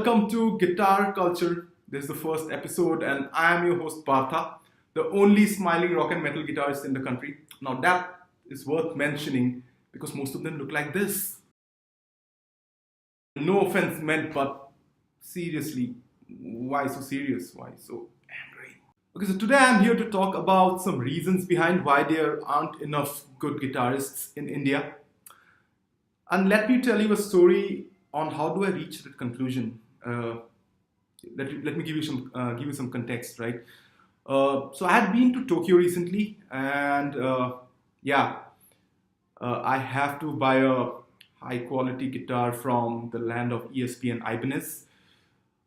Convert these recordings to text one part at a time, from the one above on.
welcome to Guitar Culture. This is the first episode, and I am your host Partha, the only smiling rock and metal guitarist in the country. Now, that is worth mentioning because most of them look like this. No offense meant, but seriously, why so serious? Why so angry? Okay, so today I'm here to talk about some reasons behind why there aren't enough good guitarists in India. And let me tell you a story on how do I reach that conclusion. Let me give you some context, right? So I had been to Tokyo recently, and I have to buy a high quality guitar from the land of ESP and Ibanez.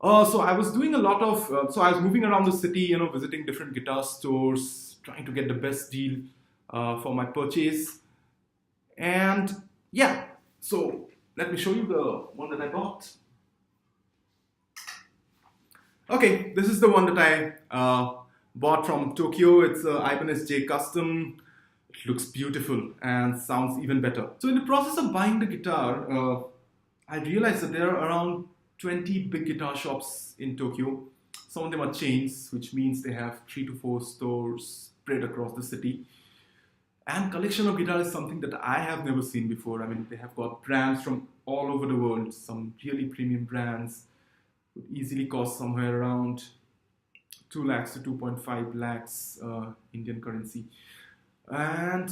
So I was doing a lot of, so I was moving around the city, visiting different guitar stores, trying to get the best deal for my purchase. And yeah, so let me show you the one that I bought. Okay, this is the one that I bought from Tokyo. It's a Ibanez J Custom. It looks beautiful and sounds even better. So in the process of buying the guitar, I realized that there are around 20 big guitar shops in Tokyo. Some of them are chains, which means they have 3 to 4 stores spread across the city. And collection of guitars is something that I have never seen before. I mean, they have got brands from all over the world. Some really premium brands would easily cost somewhere around 2 lakhs to 2.5 lakhs Indian currency. And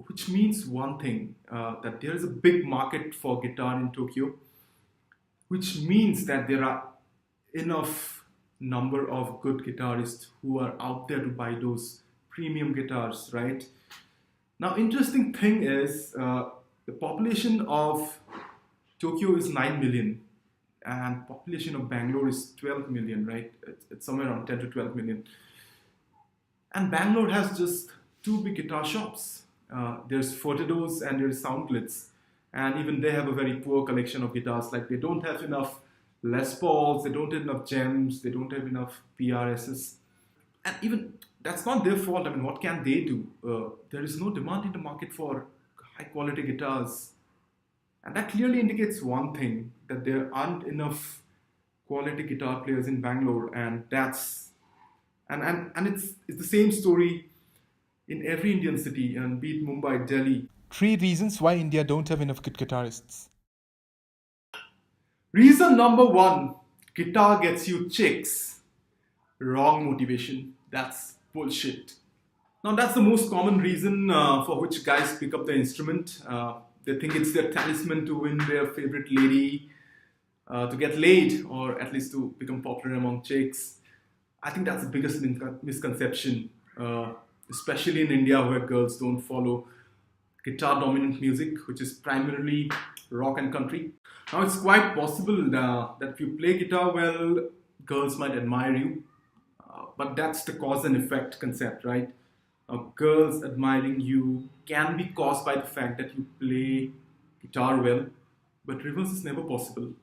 which means one thing, that there is a big market for guitar in Tokyo, which means that there are enough number of good guitarists who are out there to buy those premium guitars, right? Now, interesting thing is the population of Tokyo is 9 million and population of Bangalore is 12 million, right? It's somewhere around 10 to 12 million. And Bangalore has just 2 big guitar shops. There's Fortidos and there's Soundglitz. And even they have a very poor collection of guitars. Like they don't have enough Les Pauls, they don't have enough Gems, they don't have enough PRSs. And even that's not their fault. I mean, what can they do? There is no demand in the market for high quality guitars. And that clearly indicates one thing, that there aren't enough quality guitar players in Bangalore. And that's, and it's the same story in every Indian city, and be it Mumbai, Delhi. 3 reasons why India don't have enough good guitarists. Reason number 1, guitar gets you chicks. Wrong motivation. That's bullshit. Now that's the most common reason for which guys pick up the instrument. They think it's their talisman to win their favorite lady, to get laid, or at least to become popular among chicks. I think that's the biggest misconception, especially in India where girls don't follow guitar dominant music, which is primarily rock and country. Now it's quite possible that if you play guitar well, girls might admire you. But that's the cause and effect concept, right? Girls admiring you can be caused by the fact that you play guitar well, but reverse is never possible.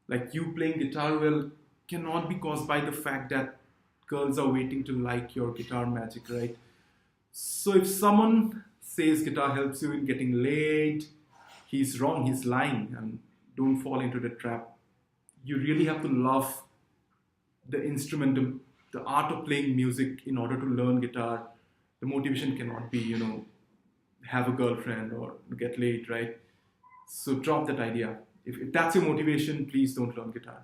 Like you playing guitar well cannot be caused by the fact that girls are waiting to like your guitar magic, right? So if someone says guitar helps you in getting laid, he's wrong, he's lying, and don't fall into the trap. You really have to love the instrument, the art of playing music in order to learn guitar. The motivation cannot be, have a girlfriend or get laid, right? So drop that idea. If that's your motivation, please don't learn guitar.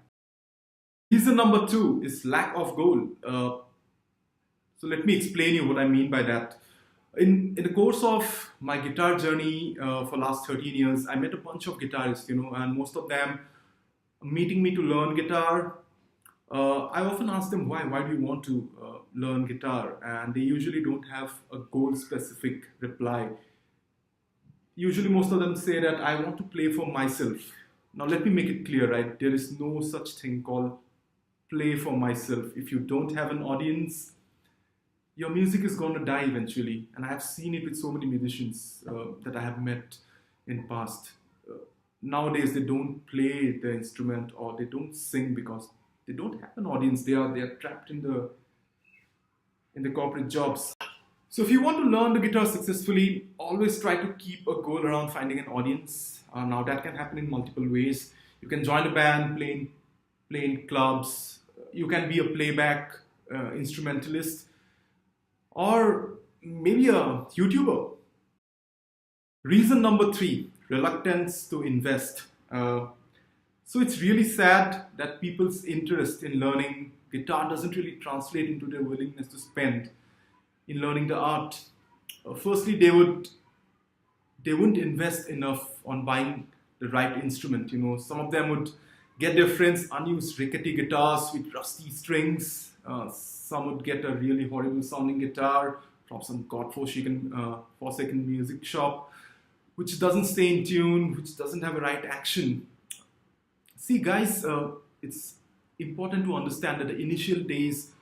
Reason number 2 is lack of goal. So let me explain you what I mean by that. In the course of my guitar journey for last 13 years, I met a bunch of guitarists, and most of them meeting me to learn guitar. I often ask them why do you want to learn guitar, and they usually don't have a goal specific reply. Usually most of them say that I want to play for myself. Now let me make it clear, right? There is no such thing called play for myself. If you don't have an audience, your music is going to die eventually. And I have seen it with so many musicians that I have met in past. Nowadays they don't play the instrument or they don't sing because they don't have an audience. They are trapped in the corporate jobs. So if you want to learn the guitar successfully, always try to keep a goal around finding an audience. Now that can happen in multiple ways. You can join a band, play in play in clubs, you can be a playback instrumentalist, or maybe a YouTuber. Reason number 3, reluctance to invest. So it's really sad that people's interest in learning guitar doesn't really translate into their willingness to spend in learning the art. Firstly, they wouldn't invest enough on buying the right instrument. Some of them would get their friends unused rickety guitars with rusty strings. Some would get a really horrible sounding guitar from some forsaken music shop, which doesn't stay in tune, which doesn't have a right action. See, guys, it's important to understand that the initial days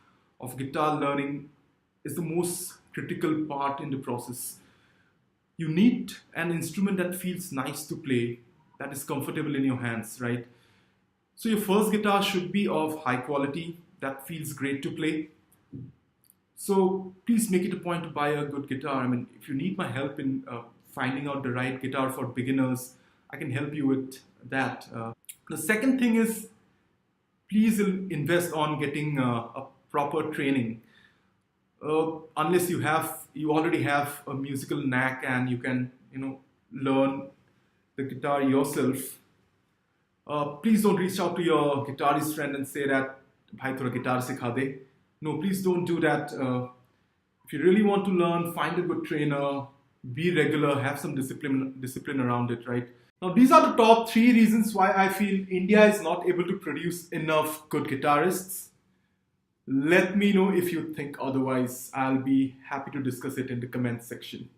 of guitar learning is the most critical part in the process. You need an instrument that feels nice to play, that is comfortable in your hands, right? So your first guitar should be of high quality, that feels great to play. So please make it a point to buy a good guitar. If you need my help in finding out the right guitar for beginners, I can help you with that. The second thing is, please invest on getting a proper training. Unless you already have a musical knack and you can, learn the guitar yourself. Please don't reach out to your guitarist friend and say that, "Bhai, thoda guitar sikha de." No, please don't do that. If you really want to learn, find a good trainer, be regular, have some discipline around it, right? Now, these are the top 3 reasons why I feel India is not able to produce enough good guitarists. Let me know if you think otherwise. I'll be happy to discuss it in the comments section.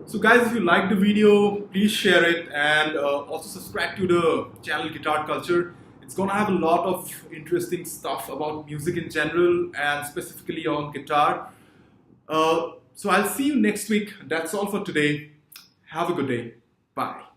So guys, if you liked the video, please share it, and also subscribe to the channel Guitar Culture. It's gonna have a lot of interesting stuff about music in general and specifically on guitar. So I'll see you next week. That's all for today. Have a good day. Bye.